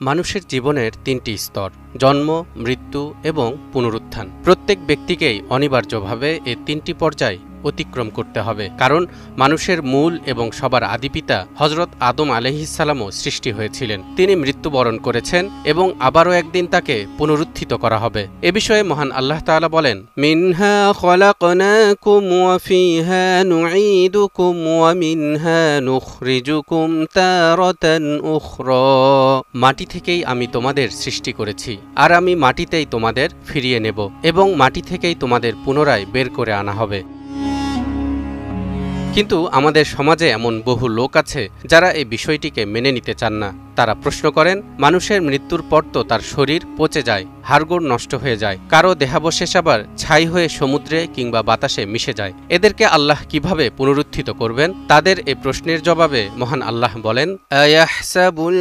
মানুষের জীবনের তিনটি স্তর: জন্ম, মৃত্যু এবং পুনরুত্থান। প্রত্যেক ব্যক্তিকেই অনিবার্যভাবে এই তিনটি পর্যায় অতিক্রম করতে হবে, কারণ মানুষের মূল এবং সবার আদিপিতা হজরত আদম আলাইহিসসালামও সৃষ্টি হয়েছিলেন। তিনি মৃত্যুবরণ করেছেন এবং আবারও একদিন তাকে পুনরুত্থিত করা হবে। এ বিষয়ে মহান আল্লাহ তাআলা বলেন, মিনহা খলাকনাকুম ওয়া ফিহা নুঈদুকুম ওয়া মিনহা নুখরিজুকুম তারাতান উখরা। মাটি থেকেই আমি তোমাদের সৃষ্টি করেছি, আর আমি মাটিতেই তোমাদের ফিরিয়ে নেব এবং মাটি থেকেই তোমাদের পুনরায় বের করে আনা হবে। কিন্তু আমাদের সমাজে এমন বহু লোক আছে যারা এই বিষয়টিকে মেনে নিতে চান না। তারা প্রশ্ন করেন, মানুষের মৃত্যুর পর তো তার শরীর পচে যায়, হাড়গোড় নষ্ট হয়ে যায়, কারো দেহাবশেষ আবার ছাই হয়ে সমুদ্রে কিংবা বাতাসে মিশে যায়। এদেরকে আল্লাহ কিভাবে পুনরুত্থিত করবেন? তাদের এই প্রশ্নের জবাবে মহান আল্লাহ বলেন, আয়াহসাবুল